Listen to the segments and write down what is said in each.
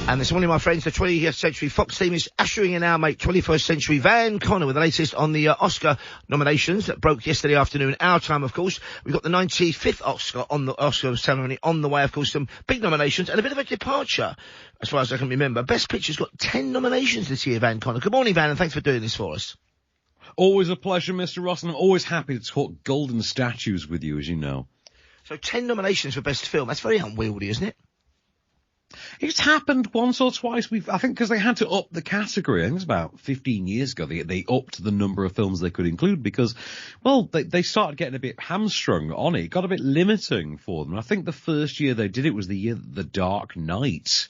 And this morning, my friends, the 20th Century Fox team is ushering in our mate 21st Century Van Connor with the latest on the Oscar nominations that broke yesterday afternoon, our time, of course. We've got the 95th Oscar on the Oscar ceremony on the way, of course, some big nominations and a bit of a departure, as far as I can remember. Best Picture's got 10 nominations this year, Van Connor. Good morning, Van, and thanks for doing this for us. Always a pleasure, Mr. Ross, and I'm always happy to talk golden statues with you, as you know. So 10 nominations for Best Film. That's very unwieldy, isn't it? It's happened once or twice. I think because they had to up the category. I think it was about 15 years ago. They upped the number of films they could include because, well, they started getting a bit hamstrung on it. It got a bit limiting for them. I think the first year they did it was the year that The Dark Knight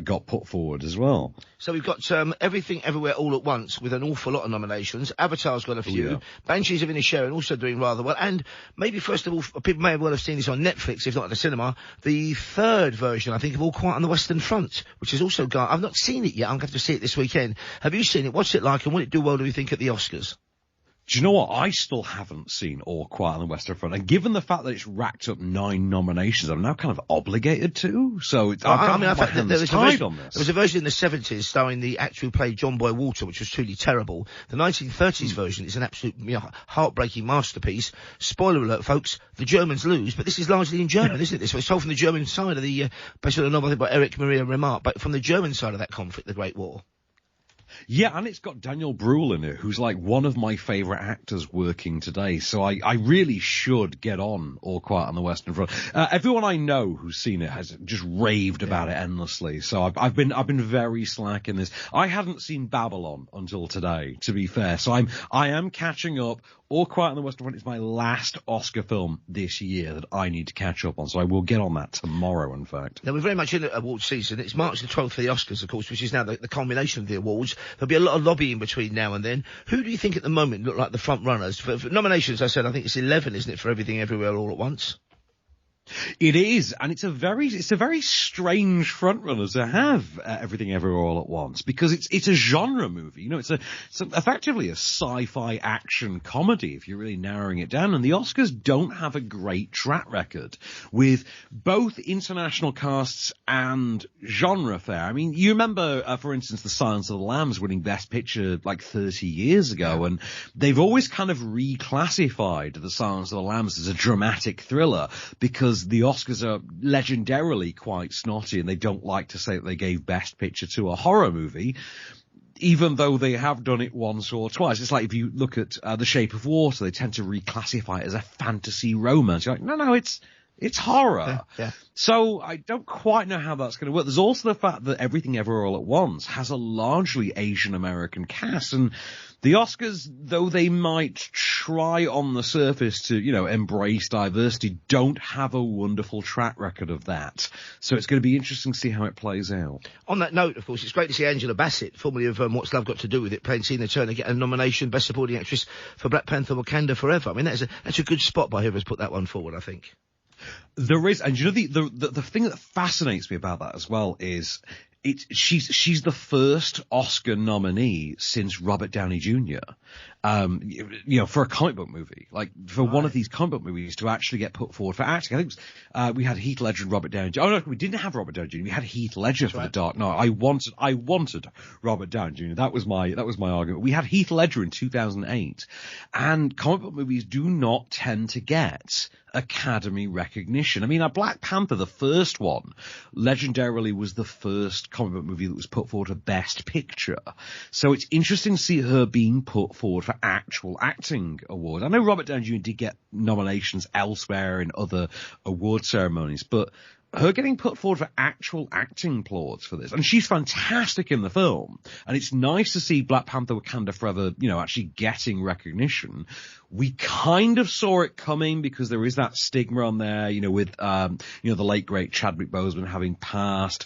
got put forward as well. So we've got Everything Everywhere All at Once with an awful lot of nominations. Avatar's got a few. Yeah. Banshees of Inisherin also doing rather well. And maybe, first of all, people may well have seen this on Netflix, if not at the cinema, the third version, I think, of All Quiet on the Western Front, which is also got... I've not seen it yet. I'm going to have to see it this weekend. Have you seen it? What's it like? And will it do well, do you think, at the Oscars? Do you know what? I still haven't seen All Quiet on the Western Front. And given the fact that it's racked up 9 nominations, I'm now kind of obligated to. So I think there was a version in the 70s starring the actor who played John Boy Walter, which was truly terrible. The 1930s version is an absolute heartbreaking masterpiece. Spoiler alert, folks, the Germans lose, but this is largely in German, isn't it? This was told from the German side of the, based on a novel by Erich Maria Remarque, but from the German side of that conflict, the Great War. Yeah, and it's got Daniel Bruhl in it, who's like one of my favourite actors working today. So I really should get on All Quiet on the Western Front. Everyone I know who's seen it has just raved about it endlessly. So I've been very slack in this. I hadn't seen Babylon until today, to be fair. So I am catching up. All Quiet on the Western Front is my last Oscar film this year that I need to catch up on, so I will get on that tomorrow, in fact. Now, we're very much in awards season. It's March the 12th for the Oscars, of course, which is now the culmination of the awards. There'll be a lot of lobbying between now and then. Who do you think at the moment look like the front runners? For nominations, I said, I think it's 11, isn't it, for Everything Everywhere All at Once? It is, and it's a very strange frontrunner to have Everything Everywhere All at Once, because it's a genre movie. You know, it's effectively a sci-fi action comedy if you're really narrowing it down. And the Oscars don't have a great track record with both international casts and genre fare. I mean, you remember, for instance, The Silence of the Lambs winning Best Picture like 30 years ago, and they've always kind of reclassified The Silence of the Lambs as a dramatic thriller because the Oscars are legendarily quite snotty and they don't like to say that they gave Best Picture to a horror movie, even though they have done it once or twice. It's like if you look at The Shape of Water, they tend to reclassify it as a fantasy romance. You're like, no, it's horror. Yeah. So I don't quite know how that's going to work. There's also the fact that Everything Everywhere All at Once has a largely Asian American cast, and the Oscars, though they might try on the surface to, embrace diversity, don't have a wonderful track record of that. So it's going to be interesting to see how it plays out. On that note, of course, it's great to see Angela Bassett, formerly of What's Love Got to Do with It, playing Tina Turner, get a nomination, Best Supporting Actress for Black Panther: Wakanda Forever. I mean, that's a good spot by whoever's put that one forward, I think. There is, and the thing that fascinates me about that as well is she's the first Oscar nominee since Robert Downey Jr. For a comic book movie, like for one of these comic book movies to actually get put forward for acting. I think it was, we had Heath Ledger and Robert Downey Jr. Oh no, we didn't have Robert Downey Jr. We had Heath Ledger for The Dark Knight. I wanted Robert Downey Jr. That was my argument. We had Heath Ledger in 2008, and comic book movies do not tend to get Academy recognition. I mean, Black Panther, the first one, legendarily was the first comic book movie that was put forward for Best Picture. So it's interesting to see her being put forward for actual acting awards. I know Robert Downey Jr. did get nominations elsewhere in other award ceremonies, but her getting put forward for actual acting plaudits for this. And she's fantastic in the film. And it's nice to see Black Panther: Wakanda Forever, actually getting recognition. We kind of saw it coming because there is that stigma on there, with, the late great Chadwick Boseman having passed,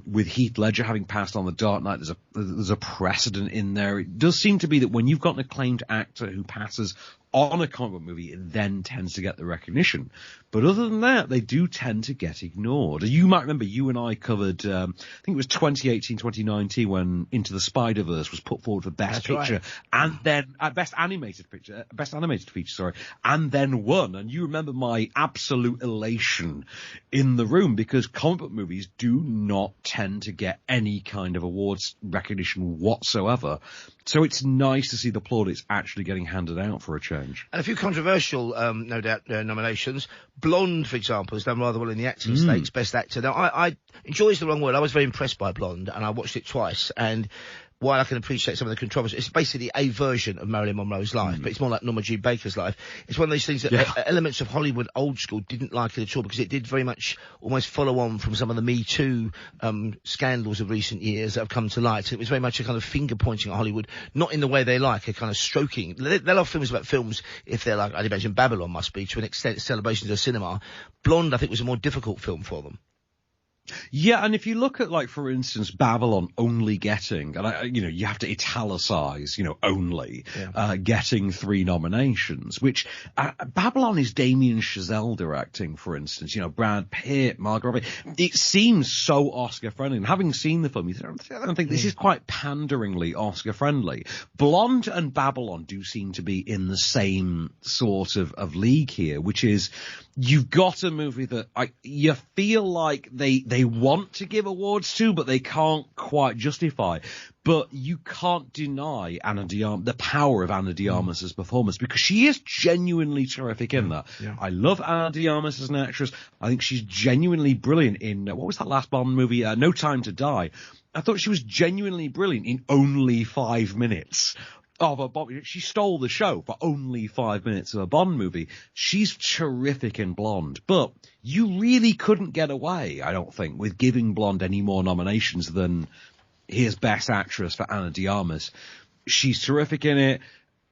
with Heath Ledger having passed on The Dark Knight. There's a precedent in there. It does seem to be that when you've got an acclaimed actor who passes on a comic book movie, it then tends to get the recognition. But other than that, they do tend to get ignored. You might remember you and I covered, I think it was 2018, 2019, when Into the Spider-Verse was put forward for Best Picture, and then Best Animated Picture, Best Animated Feature, sorry, and then won. And you remember my absolute elation in the room, because comic book movies do not tend to get any kind of awards recognition whatsoever. So it's nice to see the plaudits actually getting handed out for a change. And a few controversial, no doubt, nominations. Blonde, for example, has done rather well in the acting stakes, Best Actor. Now, I enjoy is the wrong word. I was very impressed by Blonde, and I watched it twice. And while I can appreciate some of the controversy, it's basically a version of Marilyn Monroe's life, but it's more like Norma Jean Baker's life. It's one of those things that elements of Hollywood old school didn't like it at all, because it did very much almost follow on from some of the Me Too scandals of recent years that have come to light. It was very much a kind of finger pointing at Hollywood, not in the way they like, a kind of stroking. They love films about films, if they're like, I'd imagine Babylon must be, to an extent, celebrations of cinema. Blonde, I think, was a more difficult film for them. Yeah, and if you look at, like, for instance, Babylon only getting, and you have to italicize, only, getting 3 nominations, which, Babylon is Damien Chazelle directing, for instance, Brad Pitt, Margot Robbie. It seems so Oscar friendly, and having seen the film, I don't think this is quite panderingly Oscar friendly. Blonde and Babylon do seem to be in the same sort of league here, which is, you've got a movie that you feel like they want to give awards to, but they can't quite justify. But you can't deny the power of Ana de Armas's performance, because she is genuinely terrific in that. Yeah. I love Ana de Armas as an actress. I think she's genuinely brilliant in, what was that last Bond movie? No Time to Die. I thought she was genuinely brilliant in only 5 minutes of a Bond. She stole the show for only 5 minutes of a Bond movie. She's terrific in Blonde, but you really couldn't get away, I don't think, with giving Blonde any more nominations than here's Best Actress for Ana de Armas. She's terrific in it.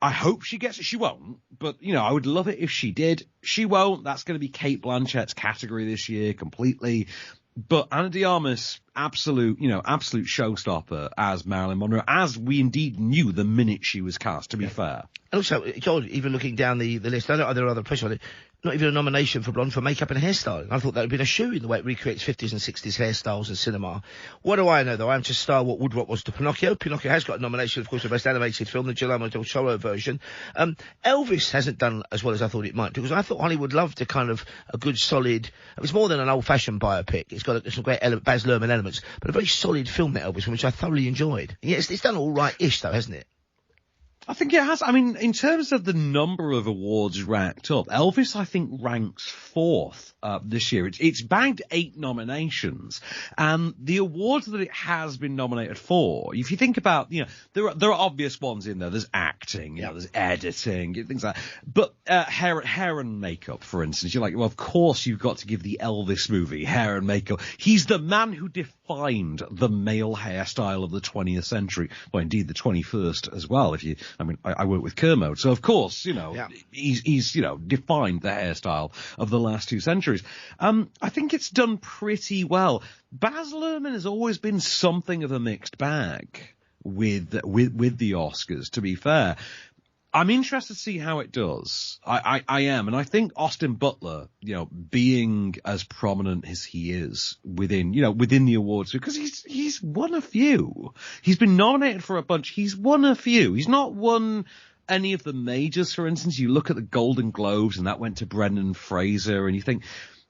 I hope she gets it. She won't, but, I would love it if she did. She won't. That's going to be Cate Blanchett's category this year completely. But Ana de Armas, absolute showstopper as Marilyn Monroe, as we indeed knew the minute she was cast, to be fair. And also, John, even looking down the list, I know there are other pressure on it, not even a nomination for Blonde for makeup and hairstyling. I thought that would have been a shoo-in, the way it recreates 50s and 60s hairstyles in cinema. What do I know, though? I'm just star what Woodrock was to Pinocchio. Pinocchio has got a nomination, of course, for Best Animated Film, the Guillermo del Toro version. Elvis hasn't done as well as I thought it might, because I thought Hollywood loved a kind of a good, solid, it was more than an old-fashioned biopic. It's got some great Baz Luhrmann elements, but a very solid film, that Elvis, which I thoroughly enjoyed. And yes, it's done all right-ish, though, hasn't it? I think it has. I mean, in terms of the number of awards racked up, Elvis, I think, ranks 4th this year. It's bagged 8 nominations, and the awards that it has been nominated for, if you think about, there are obvious ones in there. There's acting, there's editing, things like that. But hair and makeup, for instance, you're like, well, of course you've got to give the Elvis movie hair and makeup. He's the man who defined the male hairstyle of the 20th century, well, indeed the 21st as well. I work with Kermode, so of course, he's defined the hairstyle of the last 2 centuries. I think it's done pretty well. Baz Luhrmann has always been something of a mixed bag with the Oscars, to be fair. I'm interested to see how it does. I am, and I think Austin Butler, being as prominent as he is within the awards, because he's won a few. He's been nominated for a bunch. He's won a few. He's not won any of the majors, for instance. You look at the Golden Globes, and that went to Brendan Fraser, and you think,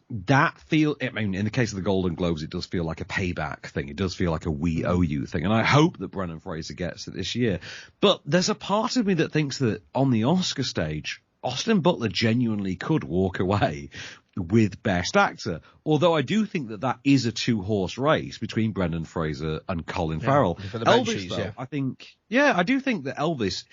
in the case of the Golden Globes, it does feel like a payback thing. It does feel like a we owe you thing. And I hope that Brendan Fraser gets it this year. But there's a part of me that thinks that on the Oscar stage, Austin Butler genuinely could walk away with Best Actor. Although I do think that is a 2-horse race between Brendan Fraser and Colin Farrell. For the Elvis, though, I do think that Elvis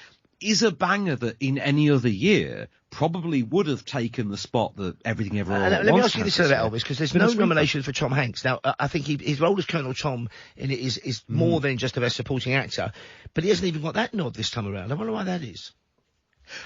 is a banger that in any other year probably would have taken the spot that Everything Everywhere All at Once. Let me ask you this about Elvis, because there's no nomination for Tom Hanks. Now, I think his role as Colonel Tom in it is more than just a best supporting actor, but he hasn't even got that nod this time around. I wonder why that is.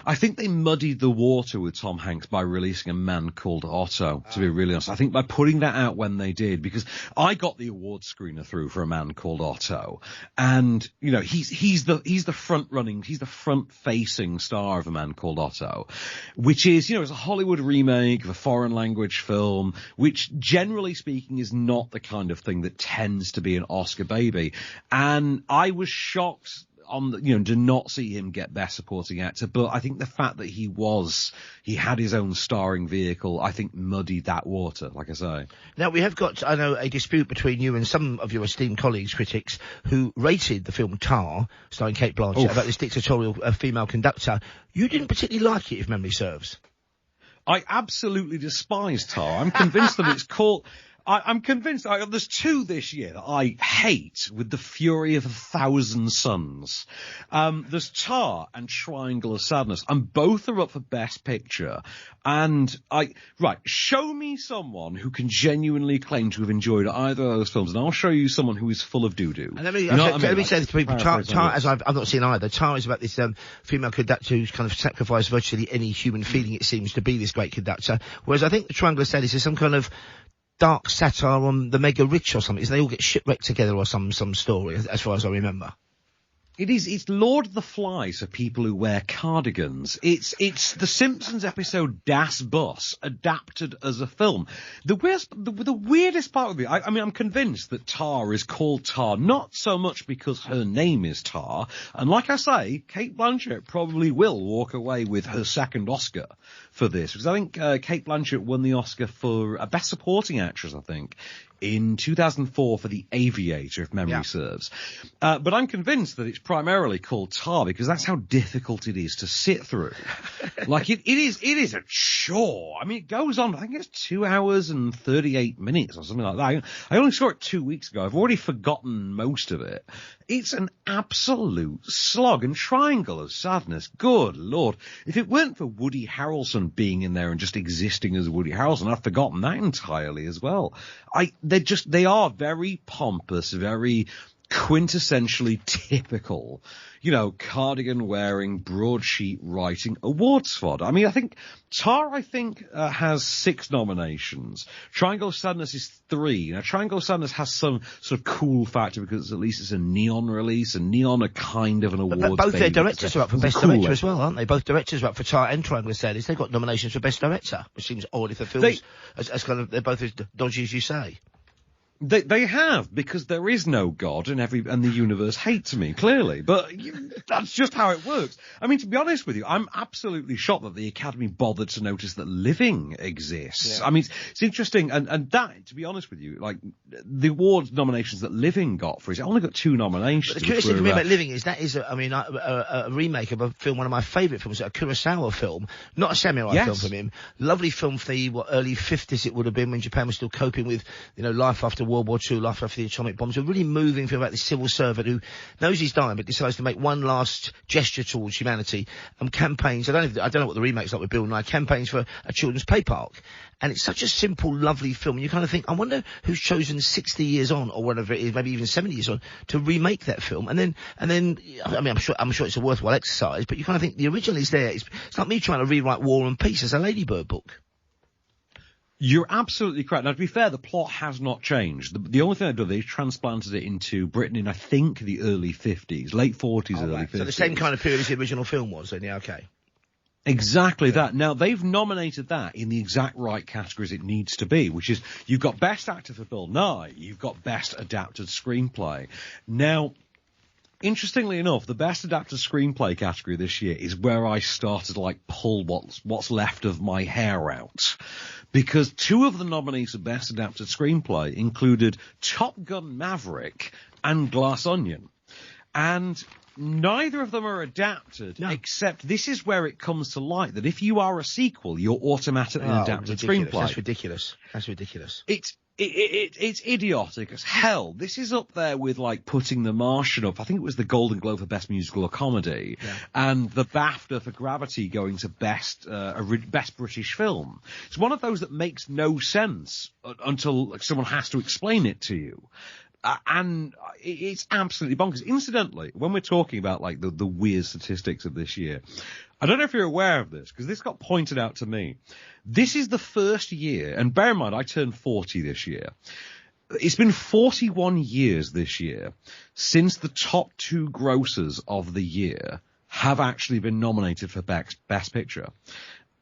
I think they muddied the water with Tom Hanks by releasing A Man Called Otto, to be really honest. I think by putting that out when they did, because I got the award screener through for A Man Called Otto, and, he's the front-facing star of A Man Called Otto, which is, it's a Hollywood remake of a foreign language film, which generally speaking is not the kind of thing that tends to be an Oscar baby. And I was shocked to not see him get Best Supporting Actor. But I think the fact that he had his own starring vehicle, I think muddied that water, like I say. Now, we have got, I know, a dispute between you and some of your esteemed colleagues, critics, who rated the film Tar, starring Cate Blanchett, about this dictatorial female conductor. You didn't particularly like it, if memory serves. I absolutely despise Tar. I'm convinced that it's called... I'm convinced there's two this year that I hate with the fury of 1,000 suns. There's Tar and Triangle of Sadness, and both are up for Best Picture. And show me someone who can genuinely claim to have enjoyed either of those films, and I'll show you someone who is full of doo-doo. And let me say this to people, Tar, as I've not seen either, Tar is about this female conductor who's kind of sacrificed virtually any human feeling, it seems, to be this great conductor. Whereas I think the Triangle of Sadness is some kind of dark satire on the mega rich or something. They all get shipwrecked together or some story, as far as I remember. It's Lord of the Flies for people who wear cardigans. It's the Simpsons episode Das Bus adapted as a film. The weirdest part of it, I mean, I'm convinced that Tar is called Tar, not so much because her name is Tar. And like I say, Cate Blanchett probably will walk away with her second Oscar for this, because I think Cate Blanchett won the Oscar for Best Supporting Actress, I think, in 2004 for The Aviator, if memory serves. But I'm convinced that it's primarily called Tar because that's how difficult it is to sit through. Like, it is a chore. I mean, it goes on, I think it's 2 hours and 38 minutes or something like that. I only saw it 2 weeks ago. I've already forgotten most of it. It's an absolute slog. And Triangle of Sadness, good Lord. If it weren't for Woody Harrelson being in there and just existing as Woody Harrelson, I've forgotten that entirely as well. They are very pompous, very quintessentially typical, cardigan wearing, broadsheet writing awards fod. I mean, I think Tar, has 6 nominations. Triangle of Sadness is 3. Now, Triangle of Sadness has some sort of cool factor because at least it's a Neon release, and Neon are kind of an awards. But both their directors are up for Best Director as well, aren't they? Both directors are up for Tar and Triangle of Sadness. They've got nominations for Best Director, which seems odd if the films they're both as dodgy as you say. They have, because there is no God and the universe hates me, clearly. But that's just how it works. I mean, to be honest with you, I'm absolutely shocked that the Academy bothered to notice that Living exists. Yeah. I mean, it's interesting. And that, to be honest with you, like, the awards nominations that Living got for it only got 2 nominations. But the curious thing for me about Living is a remake of a film, one of my favourite films, a Kurosawa film, not a samurai film from him. Lovely film for the early 50s it would have been, when Japan was still coping with, life after World War II, life after the atomic bombs. A really moving film about this civil servant who knows he's dying but decides to make one last gesture towards humanity, and campaigns. I don't know what the remake's like with Bill Nye, campaigns for a children's play park. And it's such a simple, lovely film. You kind of think, I wonder who's chosen 60 years on, or whatever it is, maybe even 70 years on, to remake that film. And then, I mean, I'm sure it's a worthwhile exercise, but you kind of think the original is there. It's like me trying to rewrite War and Peace as a Ladybird book. You're absolutely correct. Now, to be fair, the plot has not changed. The only thing they've done, they've transplanted it into Britain in, I think, the early 50s, late 40s, early 50s. So the same kind of period as the original film was, then, yeah, okay. Exactly that. Now, they've nominated that in the exact right categories it needs to be, which is, you've got Best Actor for Bill Nye, you've got Best Adapted Screenplay. Now, interestingly enough, the Best Adapted Screenplay category this year is where I started to, pull what's left of my hair out. Because 2 of the nominees for Best Adapted Screenplay included Top Gun Maverick and Glass Onion. And neither of them are adapted, except this is where it comes to light that if you are a sequel, you're automatically an adapted screenplay. That's ridiculous. It's idiotic as hell. This is up there with, putting The Martian up. I think it was the Golden Globe for Best Musical or Comedy, and the BAFTA for Gravity going to Best British Film. It's one of those that makes no sense until someone has to explain it to you. And it's absolutely bonkers. Incidentally, when we're talking about the weird statistics of this year, I don't know if you're aware of this, because this got pointed out to me. This is the first year, and bear in mind, I turned 40 this year. It's been 41 years this year since the top 2 grossers of the year have actually been nominated for Best Picture.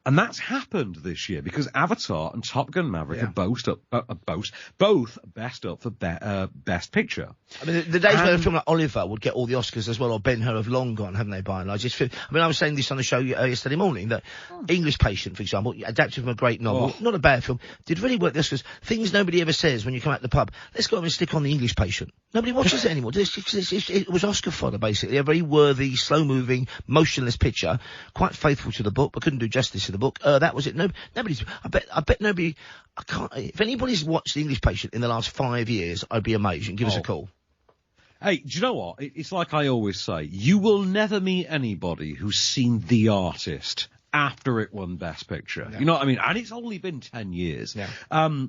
And that's happened this year because Avatar and Top Gun Maverick are both best up for Best Picture. I mean, the days where a film like Oliver would get all the Oscars as well, or Ben-Hur, have long gone, haven't they, by and large? I was saying this on the show yesterday morning, that English Patient, for example, adapted from a great novel, not a bad film, did really work the Oscars. Things nobody ever says when you come out the pub, let's go over and stick on the English Patient. Nobody watches it anymore. It was Oscar fodder, basically. A very worthy, slow-moving, motionless picture, quite faithful to the book, but couldn't do justice to the book. That was it. Nobody's. I bet nobody. I can't. If anybody's watched The English Patient in the last 5 years, I'd be amazed. You can give us a call. Hey, do you know what? It's like I always say. You will never meet anybody who's seen The Artist after it won Best Picture. Yeah. You know what I mean? And it's only been 10 years. Yeah.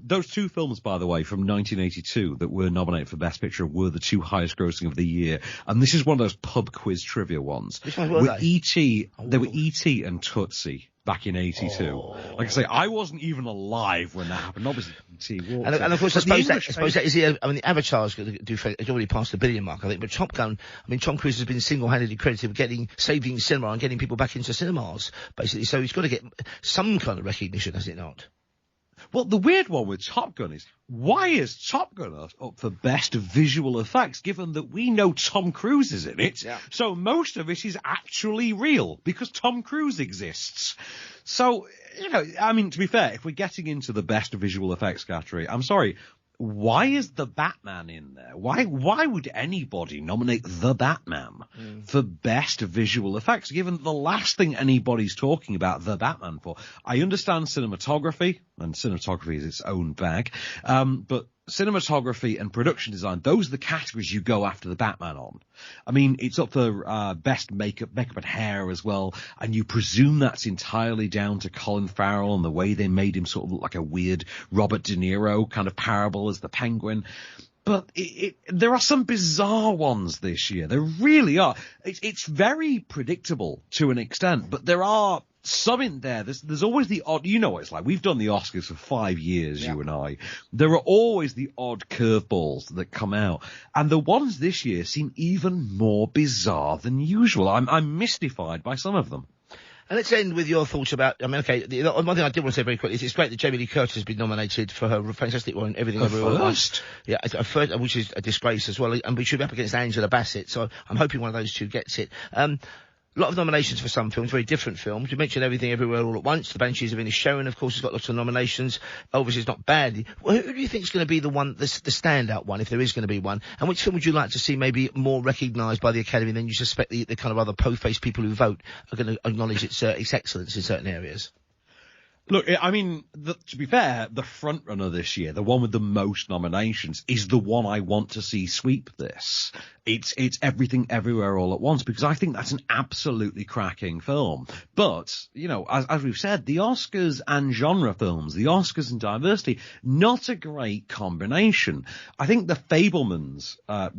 Those two films, by the way, from 1982 that were nominated for Best Picture were the two highest grossing of the year. And this is one of those pub quiz trivia ones. Which ones were they? E.T. They were E.T. and Tootsie. Back in 82. Like I say, I wasn't even alive when that happened. Obviously, and of course, I suppose that is the, I mean, the Avatar's going to do, it's already past the $1 billion mark, I think, but Top Gun, I mean, Tom Cruise has been single-handedly credited with saving cinema and getting people back into cinemas, basically, so he's got to get some kind of recognition, has it not? Well, the weird one with Top Gun is, why is Top Gun up for Best Visual Effects, given that we know Tom Cruise is in it? Yeah. So most of it is actually real, because Tom Cruise exists. So, you know, I mean, to be fair, if we're getting into the Best Visual Effects category, I'm sorry, why is the Batman in there? Why would anybody nominate the Batman for Best Visual Effects, given the last thing anybody's talking about the Batman for? I understand cinematography, and cinematography is its own bag, but cinematography and production design, those are the categories you go after the Batman on. I mean, it's up for best makeup and hair as well, and you presume that's entirely down to Colin Farrell and the way they made him sort of look like a weird Robert De Niro kind of parable as the Penguin. But there are some bizarre ones this year. There really are. It's very predictable to an extent, but there are some in there. There's always the odd, you know what it's like. We've done the Oscars for 5 years, you and I. There are always the odd curveballs that come out. And the ones this year seem even more bizarre than usual. I'm mystified by some of them. And let's end with your thoughts about, I mean, okay, the one thing I did want to say very quickly is it's great that Jamie Lee Curtis has been nominated for her fantastic role in Everything Everywhere at Once. Yeah, a first, which is a disgrace as well, and we should be up against Angela Bassett, so I'm hoping one of those two gets it. A lot of nominations for some films, very different films. You mentioned Everything Everywhere All at Once. The Banshees of Inisherin, of course, has got lots of nominations. Elvis is not bad. Well, who do you think is going to be the standout one, if there is going to be one? And which film would you like to see maybe more recognised by the Academy than you suspect the kind of other po-faced people who vote are going to acknowledge its excellence in certain areas? Look, I mean, to be fair, the front runner this year, the one with the most nominations, is the one I want to see sweep this. It's Everything Everywhere All at Once, because I think that's an absolutely cracking film. But, you know, as we've said, the Oscars and genre films, the Oscars and diversity, not a great combination. I think The Fabelmans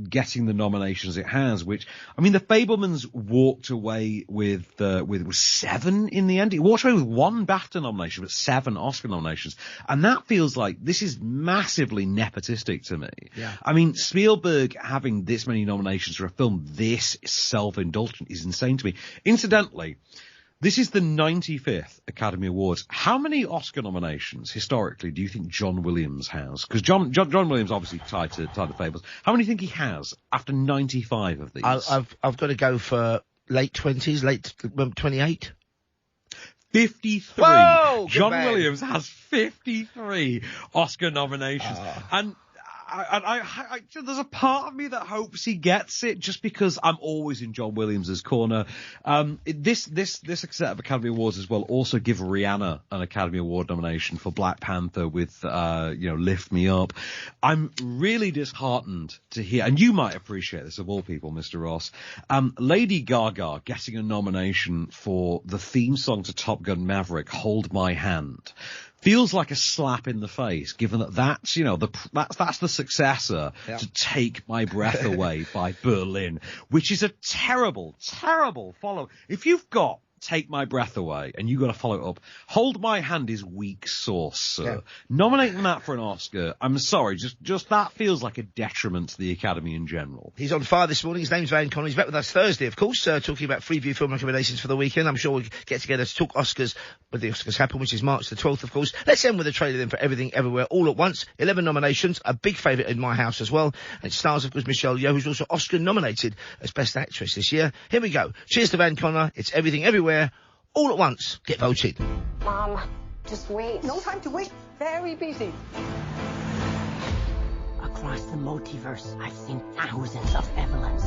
getting the nominations it has, which, I mean, The Fabelmans walked away with 7 in the end. It walked away with 1 BAFTA nomination, but 7 Oscar nominations. And that feels like this is massively nepotistic to me. Yeah. I mean, Spielberg having this many nominations for a film this self-indulgent is insane to me. Incidentally, this is the 95th Academy Awards. How many Oscar nominations historically do you think John Williams has? Because John Williams obviously tied to the Fables. How many do you think he has after 95 of these? I've got to go for late 20s, late 28. 53. Whoa, John Williams has 53 Oscar nominations. And I, there's a part of me that hopes he gets it, just because I'm always in John Williams's corner. This set of Academy Awards as well also give Rihanna an Academy Award nomination for Black Panther with, Lift Me Up. I'm really disheartened to hear, and you might appreciate this of all people, Mr. Ross, Lady Gaga getting a nomination for the theme song to Top Gun Maverick, Hold My Hand. Feels like a slap in the face, given that's the successor to Take My Breath Away by Berlin, which is a terrible, terrible follow. If you've got take my breath away, and you got to follow it up. Hold My Hand is weak sauce, sir. Yeah. Nominating that for an Oscar, I'm sorry, just that feels like a detriment to the Academy in general. He's on fire this morning. His name's Van Connor. He's back with us Thursday, of course, talking about Freeview film recommendations for the weekend. I'm sure we'll get together to talk Oscars when the Oscars happen, which is March the 12th, of course. Let's end with a trailer then for Everything Everywhere All at Once. 11 nominations, a big favourite in my house as well. And it stars, of course, Michelle Yeoh, who's also Oscar nominated as Best Actress this year. Here we go. Cheers to Van Connor. It's Everything Everywhere All at Once. Get voted. Mom, just wait. No time to wait. Very busy. Across the multiverse, I've seen thousands of Evelyns.